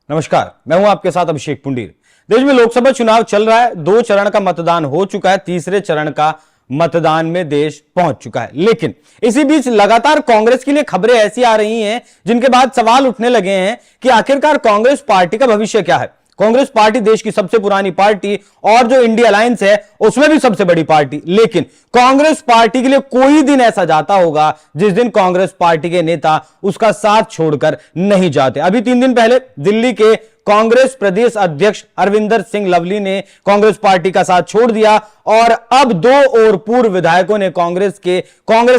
नमस्कार, मैं हूं आपके साथ अभिषेक पुंडीर। देश में लोकसभा चुनाव चल रहा है। 2 चरण का मतदान हो चुका है, तीसरे चरण का मतदान में देश पहुंच चुका है। लेकिन इसी बीच लगातार कांग्रेस के लिए खबरें ऐसी आ रही हैं जिनके बाद सवाल उठने लगे हैं कि आखिरकार कांग्रेस पार्टी का भविष्य क्या है। कांग्रेस पार्टी देश की सबसे पुरानी पार्टी और जो इंडिया अलायंस है उसमें भी सबसे बड़ी पार्टी, लेकिन कांग्रेस पार्टी के लिए कोई दिन ऐसा जाता होगा जिस दिन कांग्रेस पार्टी के नेता उसका साथ छोड़कर नहीं जाते। अभी 3 दिन पहले दिल्ली के कांग्रेस प्रदेश अध्यक्ष अरविंदर सिंह लवली ने कांग्रेस पार्टी का साथ छोड़ दिया और अब 2 और पूर्व विधायकों ने कांग्रेस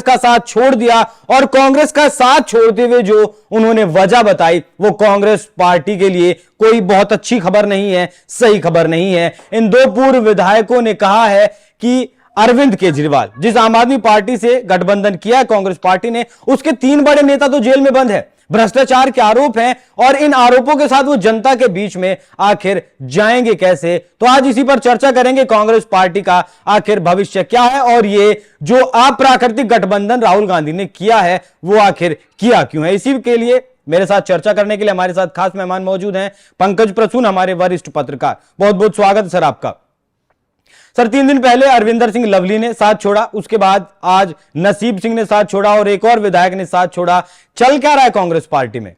का साथ छोड़ दिया। और कांग्रेस का साथ छोड़ते हुए जो उन्होंने वजह बताई वो कांग्रेस पार्टी के लिए कोई बहुत अच्छी खबर नहीं है, सही खबर नहीं है। इन 2 पूर्व विधायकों ने कहा है कि अरविंद केजरीवाल, जिस आम आदमी पार्टी से गठबंधन किया है कांग्रेस पार्टी ने, उसके 3 बड़े नेता तो जेल में बंद है, भ्रष्टाचार के आरोप हैं और इन आरोपों के साथ वो जनता के बीच में आखिर जाएंगे कैसे। तो आज इसी पर चर्चा करेंगे, कांग्रेस पार्टी का आखिर भविष्य क्या है और ये जो अप्राकृतिक गठबंधन राहुल गांधी ने किया है वो आखिर किया क्यों है। इसी के लिए मेरे साथ चर्चा करने के लिए हमारे साथ खास मेहमान मौजूद हैं, पंकज प्रसून, हमारे वरिष्ठ पत्रकार। बहुत बहुत स्वागत है सर आपका। सर, 3 दिन पहले अरविंदर सिंह लवली ने साथ छोड़ा, उसके बाद आज नसीब सिंह ने साथ छोड़ा और एक और विधायक ने साथ छोड़ा। चल क्या रहा है कांग्रेस पार्टी में?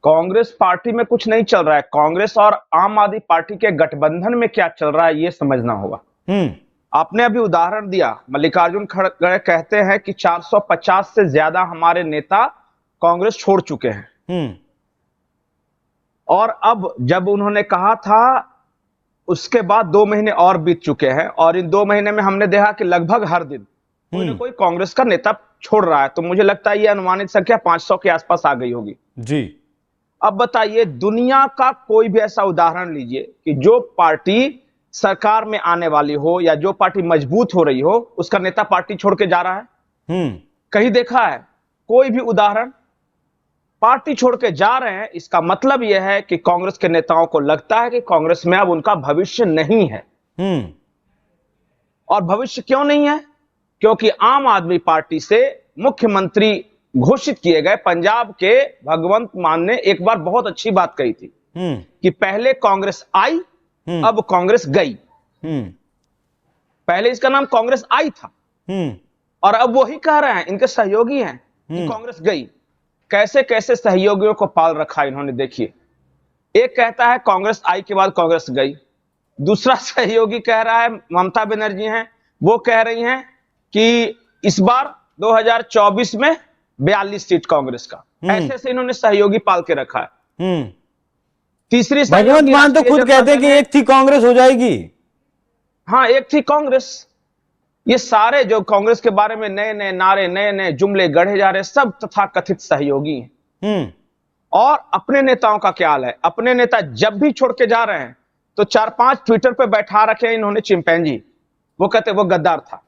कांग्रेस पार्टी में कुछ नहीं चल रहा है। कांग्रेस और आम आदमी पार्टी के गठबंधन में क्या चल रहा है ये समझना होगा। आपने अभी उदाहरण दिया, मल्लिकार्जुन खड़गे कहते हैं कि 450 से ज्यादा हमारे नेता कांग्रेस छोड़ चुके हैं। और अब जब उन्होंने कहा था उसके बाद 2 महीने और बीत चुके हैं और इन 2 महीने में हमने देखा कि लगभग हर दिन कोई ना कोई कांग्रेस का नेता छोड़ रहा है। तो मुझे लगता है ये अनुमानित संख्या 500 के आसपास आ गई होगी जी। अब बताइए, दुनिया का कोई भी ऐसा उदाहरण लीजिए कि जो पार्टी सरकार में आने वाली हो या जो पार्टी मजबूत हो रही हो उसका नेता पार्टी छोड़ के जा रहा है? कहीं देखा है कोई भी उदाहरण? पार्टी छोड़ के जा रहे हैं, इसका मतलब यह है कि कांग्रेस के नेताओं को लगता है कि कांग्रेस में अब उनका भविष्य नहीं है। और भविष्य क्यों नहीं है? क्योंकि आम आदमी पार्टी से मुख्यमंत्री घोषित किए गए पंजाब के भगवंत मान ने एक बार बहुत अच्छी बात कही थी कि पहले कांग्रेस आई, अब कांग्रेस गई। पहले इसका नाम कांग्रेस आई था और अब वही कह रहे हैं, इनके सहयोगी हैं कि कांग्रेस गई। कैसे कैसे सहयोगियों को पाल रखा इन्होंने, देखिए। एक कहता है कांग्रेस आई के बाद कांग्रेस गई, दूसरा सहयोगी कह रहा है, ममता बनर्जी हैं, वो कह रही हैं कि इस बार 2024 में 42 सीट कांग्रेस का। ऐसे ऐसे इन्होंने सहयोगी पाल के रखा है। तीसरी भगवंत मान तो खुद कहते हैं कि एक थी कांग्रेस हो जाएगी। हाँ, एक थी कांग्रेस। ये सारे जो कांग्रेस के बारे में नए नए नारे, नए नए जुमले गढ़े जा रहे, सब तथाकथित सहयोगी हैं। और अपने नेताओं का क्या हाल है? अपने नेता जब भी छोड़ के जा रहे हैं तो 4-5 ट्विटर पे बैठा रखे इन्होंने चिंपैंजी। वो कहते वो गद्दार था,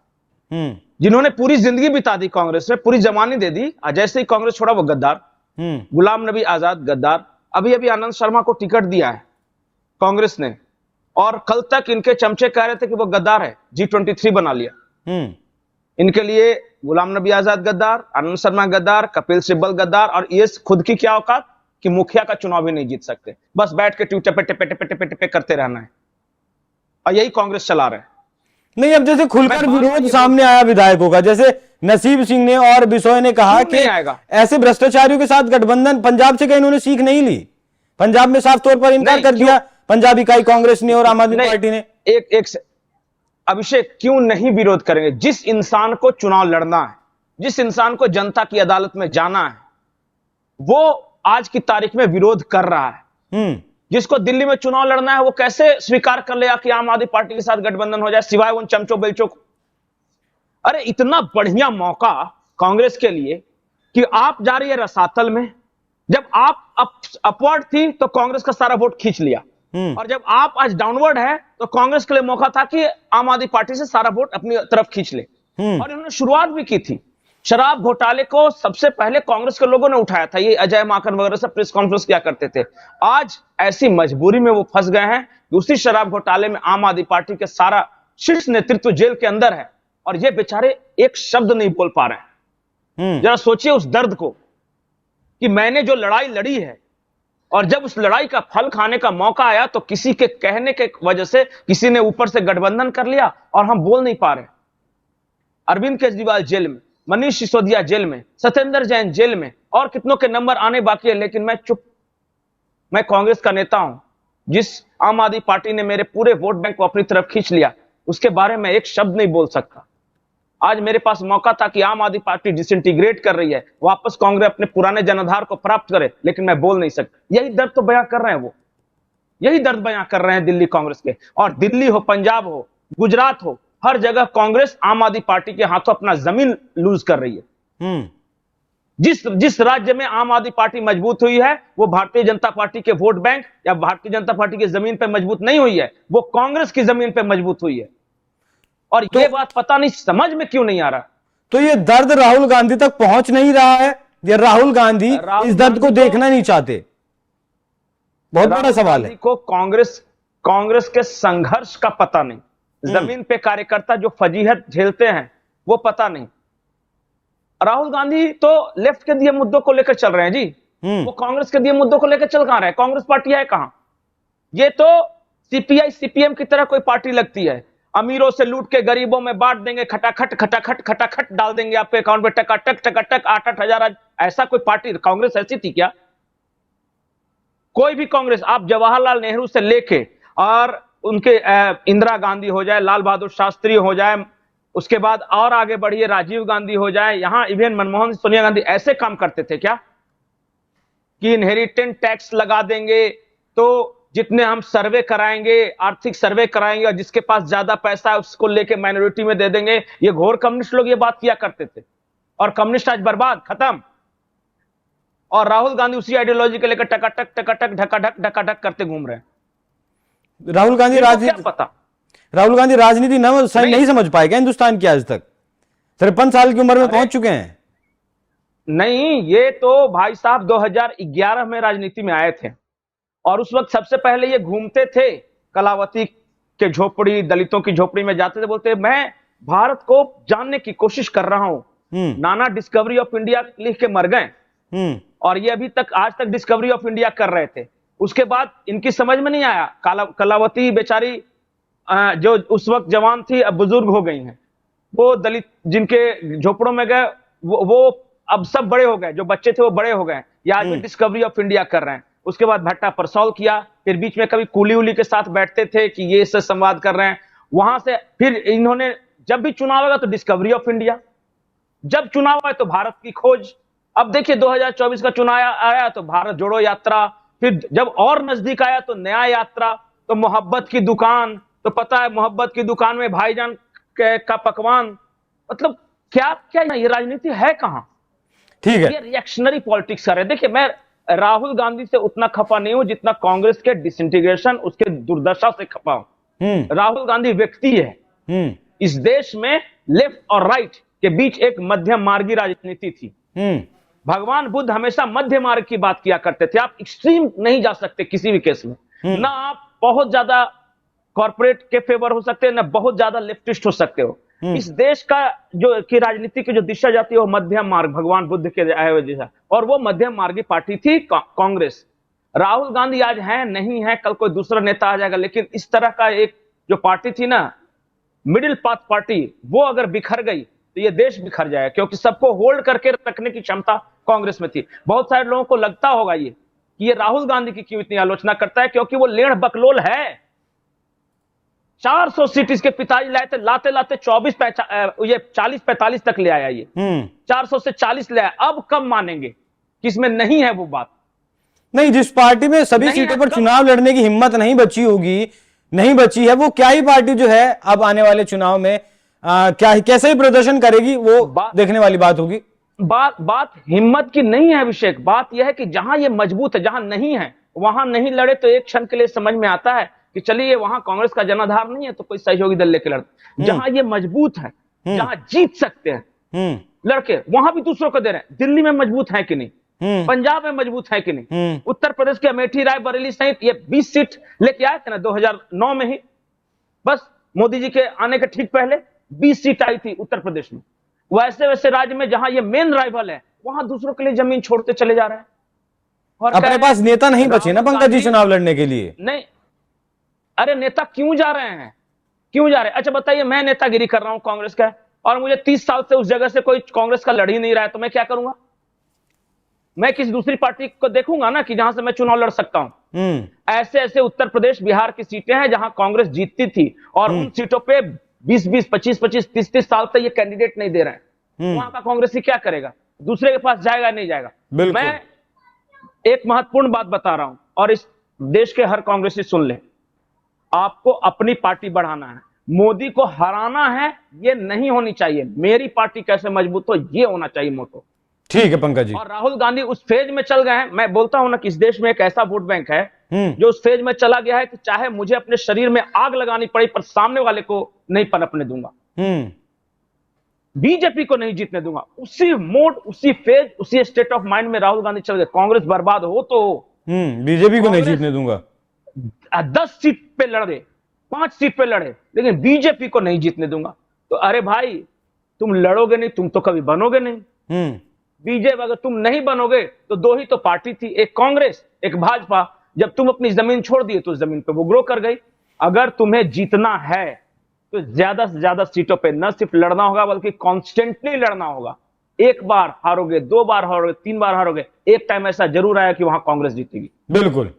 जिन्होंने पूरी जिंदगी बिता दी कांग्रेस में, पूरी जमानी दे दी, जैसे ही कांग्रेस छोड़ा वो गद्दार। गुलाम नबी आजाद गद्दार। अभी अभी आनंद शर्मा को टिकट दिया है कांग्रेस ने और कल तक इनके चमचे कह रहे थे कि वो गद्दार है, G23 बना लिया। इनके लिए गुलाम नबी आजाद गद्दार, आनंद शर्मा गद्दार, कपिल सिब्बल गद्दार, और ये खुद की क्या औकात कि मुखिया का चुनाव भी नहीं जीत सकते, बस बैठ के ट्विटर पे टिपे टिपे टिपे टिपे करते रहना है। और यही कांग्रेस चला रहे हैं। नहीं, अब जैसे खुलकर विरोध सामने आया विधायकों का, जैसे नसीब सिंह ने और बिसोय ने कहा कि ऐसे भ्रष्टाचारियों के साथ गठबंधन पंजाब से कहीं इन्होंने सीख नहीं ली। पंजाब में साफ तौर पर इनकार कर दिया पंजाब इकाई कांग्रेस ने और आम आदमी पार्टी ने। एक अभिषेक, क्यों नहीं विरोध करेंगे? जिस इंसान को चुनाव लड़ना है, जिस इंसान को जनता की अदालत में जाना है, वो आज की तारीख में विरोध कर रहा है। जिसको दिल्ली में चुनाव लड़ना है वो कैसे स्वीकार कर लेगा कि आम आदमी पार्टी के साथ गठबंधन हो जाए, सिवाय उन चमचो बेलचो को? अरे इतना बढ़िया मौका कांग्रेस के लिए कि आप जा रही है रसातल में। जब आप अपवर्ड थी तो कांग्रेस का सारा वोट खींच लिया, और जब आप आज डाउनवर्ड है तो कांग्रेस के लिए मौका था कि आम आदमी पार्टी से सारा वोट अपनी तरफ खींच ले। और इन्होंने शुरुआत भी की थी। शराब घोटाले को सबसे पहले कांग्रेस के लोगों ने उठाया था, ये अजय माकन वगैरह सब प्रेस कॉन्फ्रेंस किया करते थे। आज ऐसी मजबूरी में वो फंस गए हैं कि उसी शराब घोटाले में आम आदमी पार्टी के सारा शीर्ष नेतृत्व जेल के अंदर है और ये बेचारे एक शब्द नहीं बोल पा रहे हैं। जरा सोचिए उस दर्द को कि मैंने जो लड़ाई लड़ी है और जब उस लड़ाई का फल खाने का मौका आया तो किसी के कहने के वजह से किसी ने ऊपर से गठबंधन कर लिया और हम बोल नहीं पा रहे। अरविंद केजरीवाल जेल में, मनीष सिसोदिया जेल में, सत्येंद्र जैन जेल में, और कितनों के नंबर आने बाकी है, लेकिन मैं चुप। मैं कांग्रेस का नेता हूं। जिस आम आदमी पार्टी ने मेरे पूरे वोट बैंक को अपनी तरफ खींच लिया, उसके बारे में एक शब्द नहीं बोल सकता। आज मेरे पास मौका था कि आम आदमी पार्टी डिसइंटीग्रेट कर रही है, वापस कांग्रेस अपने पुराने जनाधार को प्राप्त करे, लेकिन मैं बोल नहीं सकता। यही दर्द तो बयां कर रहे हैं वो, यही दर्द बयां कर रहे हैं दिल्ली कांग्रेस के। और दिल्ली हो, पंजाब हो, गुजरात हो, हर जगह कांग्रेस आम आदमी पार्टी के हाथों अपना जमीन लूज कर रही है। जिस राज्य में आम आदमी पार्टी मजबूत हुई है, वो भारतीय जनता पार्टी के वोट बैंक या भारतीय जनता पार्टी की जमीन पर मजबूत नहीं हुई है, वो कांग्रेस की जमीन पर मजबूत हुई है। और ये बात पता नहीं समझ में क्यों नहीं आ रहा। तो ये दर्द राहुल गांधी तक पहुंच नहीं रहा है या राहुल गांधी इस दर्द को देखना नहीं चाहते? बहुत बड़ा सवाल है। को कांग्रेस के संघर्ष का पता नहीं, जमीन पे कार्यकर्ता जो फजीहत झेलते हैं वो पता नहीं। राहुल गांधी तो लेफ्ट के दिए मुद्दों को लेकर चल रहे हैं जी, वो कांग्रेस के दिए मुद्दों को लेकर चल कहां रहे हैं? कांग्रेस पार्टी है कहां? ये तो सीपीआई सीपीएम की तरह कोई पार्टी लगती है। अमीरों से लूट के गरीबों में बांट देंगे, खटाखट खटाखट खटाखट डाल देंगे आपके अकाउंट में, टकाटक टकाटक 8-8 हजार। ऐसा कोई पार्टी कांग्रेस ऐसी थी क्या? कोई भी कांग्रेस, आप जवाहरलाल नेहरू से लेके और उनके इंदिरा गांधी हो जाए, लाल बहादुर शास्त्री हो जाए, उसके बाद और आगे बढ़िए राजीव गांधी हो जाए, यहां इवन मनमोहन, सोनिया गांधी ऐसे काम करते थे क्या कि इनहेरिटेंस टैक्स लगा देंगे तो जितने हम सर्वे कराएंगे, आर्थिक सर्वे कराएंगे, और जिसके पास ज्यादा पैसा है उसको लेके माइनॉरिटी में दे देंगे। ये घोर कम्युनिस्ट लोग ये बात किया करते थे, और कम्युनिस्ट आज बर्बाद, खत्म। और राहुल गांधी उसी आइडियोलॉजी के लेकर टकाटक टकाटक ढकाढक ढकाढक करते घूम रहे हैं। राहुल गांधी राजनीति नहीं समझ पाए क्या हिंदुस्तान की आज तक? 53 साल की उम्र में पहुंच चुके हैं। नहीं, ये तो भाई साहब 2011 में राजनीति में आए थे, और उस वक्त सबसे पहले ये घूमते थे कलावती के झोपड़ी, दलितों की झोपड़ी में जाते थे, बोलते मैं भारत को जानने की कोशिश कर रहा हूं। नाना डिस्कवरी ऑफ इंडिया लिख के मर गए, और ये अभी तक आज तक डिस्कवरी ऑफ इंडिया कर रहे थे। उसके बाद इनकी समझ में नहीं आया, कलावती बेचारी जो उस वक्त जवान थी अब बुजुर्ग हो गई हैं, वो दलित जिनके झोपड़ों में गए वो अब सब बड़े हो गए, जो बच्चे थे वो बड़े हो गए, ये आज भी डिस्कवरी ऑफ इंडिया कर रहे हैं। उसके बाद भट्टा पर सॉल्व किया, फिर बीच में कभी कुली उली के साथ बैठते थे कि ये इससे संवाद कर रहे हैं, वहां से फिर इन्होंने जब भी चुनाव आएगा तो डिस्कवरी ऑफ इंडिया, जब चुनाव आए तो भारत की खोज। अब देखिए 2024 का चुनाव आया तो भारत जोड़ो यात्रा, फिर जब और नजदीक आया तो नया यात्रा, तो मोहब्बत की दुकान, तो पता है मोहब्बत की दुकान में भाईजान का पकवान। मतलब क्या क्या ये राजनीति है कहां? ठीक है, ये रिएक्शनरी पॉलिटिक्स कर रहे हैं। देखिए मैं राहुल गांधी से उतना खफा नहीं हूं जितना कांग्रेस के डिसइंटीग्रेशन, उसके दुर्दशा से खफा हूं। राहुल गांधी व्यक्ति है। इस देश में लेफ्ट और राइट के बीच एक मध्यम मार्गी राजनीति थी। भगवान बुद्ध हमेशा मध्य मार्ग की बात किया करते थे। आप एक्सट्रीम नहीं जा सकते किसी भी केस में, ना आप बहुत ज्यादा कॉर्पोरेट के फेवर हो सकते हैं, ना बहुत ज्यादा लेफ्टिस्ट हो सकते हो। इस देश का जो की राजनीति की जो दिशा जाती है वो मध्यम मार्ग, भगवान बुद्ध के आए हुए दिशा, और वो मध्यम मार्गी पार्टी थी कांग्रेस। राहुल गांधी आज है नहीं है, कल कोई दूसरा नेता आ जाएगा, लेकिन इस तरह का एक जो पार्टी थी ना, मिडिल पाथ पार्टी, वो अगर बिखर गई तो ये देश बिखर जाएगा, क्योंकि सबको होल्ड करके रखने की क्षमता कांग्रेस में थी। बहुत सारे लोगों को लगता होगा ये कि ये राहुल गांधी की क्यों इतनी आलोचना करता है, क्योंकि वो लेढ़ बकलोल है। 400 सीट इसके पिताजी लाए थे, लाते लाते 40-45 तक ले आया ये। 400 से 40 ले आया। अब कब मानेंगे कि इसमें नहीं है वो बात? नहीं, जिस पार्टी में सभी सीटों पर चुनाव लड़ने की हिम्मत नहीं बची होगी, नहीं बची है, वो क्या ही पार्टी जो है अब आने वाले चुनाव में क्या कैसे ही प्रदर्शन करेगी, वो देखने वाली बात होगी। बात हिम्मत की नहीं है अभिषेक, बात यह है कि जहां ये मजबूत है, जहां नहीं है वहां नहीं लड़े तो एक क्षण के लिए समझ में आता है कि चलिए वहां कांग्रेस का जनाधार नहीं है तो कोई सहयोगी दल लेके लड़ते। जहां ये मजबूत है, जहां जीत सकते हैं लड़के, वहां भी दूसरों को दे रहे हैं। दिल्ली में मजबूत है कि नहीं, पंजाब में मजबूत है कि नहीं, उत्तर प्रदेश के अमेठी, रायबरेली सहित ये 20 सीट लेके आए थे ना 2009 में ही, बस मोदी जी के आने के ठीक पहले 20 सीट आई थी उत्तर प्रदेश में। वैसे वैसे राज्य में जहां ये मेन राइवल है, वहां दूसरों के लिए जमीन छोड़ते चले जा रहे हैं। और अपने पास नेता नहीं बचे ना पंकज जी चुनाव लड़ने के लिए। नहीं, अरे नेता क्यों जा रहे हैं, क्यों जा रहे हैं? अच्छा बताइए, मैं नेतागिरी कर रहा हूं कांग्रेस का और मुझे 30 साल से उस जगह से कोई कांग्रेस का लड़ ही नहीं रहा है, तो मैं क्या करूंगा? मैं किसी दूसरी पार्टी को देखूंगा ना कि जहां से मैं चुनाव लड़ सकता हूं। ऐसे ऐसे उत्तर प्रदेश बिहार की सीटें हैं जहां कांग्रेस जीतती थी और उन सीटों पे 20-20, 25-25, 30-30 साल तक ये कैंडिडेट नहीं दे रहे हैं। वहां का कांग्रेसी क्या करेगा? दूसरे के पास जाएगा नहीं जाएगा? मैं एक महत्वपूर्ण बात बता रहा हूं और इस देश के हर कांग्रेसी सुन ले, आपको अपनी पार्टी बढ़ाना है, मोदी को हराना है, ये नहीं होनी चाहिए। मेरी पार्टी कैसे मजबूत हो, ये होना चाहिए मोटो। ठीक है पंकज जी। और राहुल गांधी उस फेज में चल गए हैं। मैं बोलता हूं ना कि इस देश में एक ऐसा वोट बैंक है जो उस फेज में चला गया है कि चाहे मुझे अपने शरीर में आग लगानी पड़ी पर सामने वाले को नहीं पनपने दूंगा, बीजेपी को नहीं जीतने दूंगा। उसी मोड, उसी फेज, उसी स्टेट ऑफ माइंड में राहुल गांधी चल गए। कांग्रेस बर्बाद हो तो बीजेपी को नहीं जीतने दूंगा। 10 सीट पे लड़े, 5 सीट पे लड़े, लेकिन बीजेपी को नहीं जीतने दूंगा। तो अरे भाई, तुम लड़ोगे नहीं, तुम तो कभी बनोगे नहीं। बीजेपी अगर तुम नहीं बनोगे तो दो ही तो पार्टी थी, एक कांग्रेस, एक भाजपा। जब तुम अपनी जमीन छोड़ दिए तो जमीन पे वो ग्रो कर गई। अगर तुम्हें जीतना है तो ज्यादा से ज्यादा सीटों पे न सिर्फ लड़ना होगा बल्कि कॉन्स्टेंटली लड़ना होगा। एक बार हारोगे, 2 बार हारोगे, 3 बार हारोगे, एक टाइम ऐसा जरूर आया कि वहां कांग्रेस जीतेगी। बिल्कुल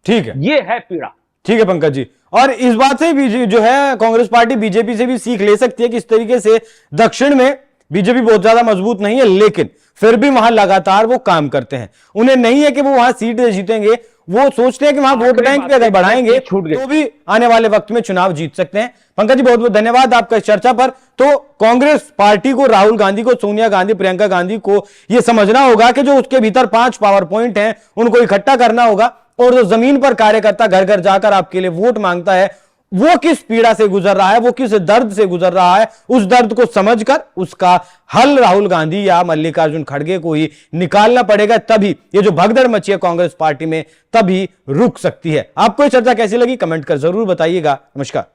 ठीक है, ये है पीड़ा। ठीक है पंकज जी। और इस बात से भी जो है कांग्रेस पार्टी बीजेपी से भी सीख ले सकती है कि इस तरीके से दक्षिण में बीजेपी बहुत ज्यादा मजबूत नहीं है, लेकिन फिर भी वहां लगातार वो काम करते हैं। उन्हें नहीं है कि वो वहां सीट जीतेंगे, वो सोचते हैं कि वहां वोट बैंक पे अगर बढ़ाएंगे तो भी आने वाले वक्त में चुनाव जीत सकते हैं। पंकज जी बहुत बहुत धन्यवाद आपका इस चर्चा पर। तो कांग्रेस पार्टी को, राहुल गांधी को, सोनिया गांधी, प्रियंका गांधी को यह समझना होगा कि जो उसके भीतर 5 पावर पॉइंट हैं उनको इकट्ठा करना होगा और जो जमीन पर कार्यकर्ता घर घर जाकर आपके लिए वोट मांगता है वो किस पीड़ा से गुजर रहा है, वो किस दर्द से गुजर रहा है, उस दर्द को समझकर उसका हल राहुल गांधी या मल्लिकार्जुन खड़गे को ही निकालना पड़ेगा। तभी ये जो भगदड़ मची है कांग्रेस पार्टी में तभी रुक सकती है। आपको ये चर्चा कैसी लगी कमेंट कर जरूर बताइएगा। नमस्कार।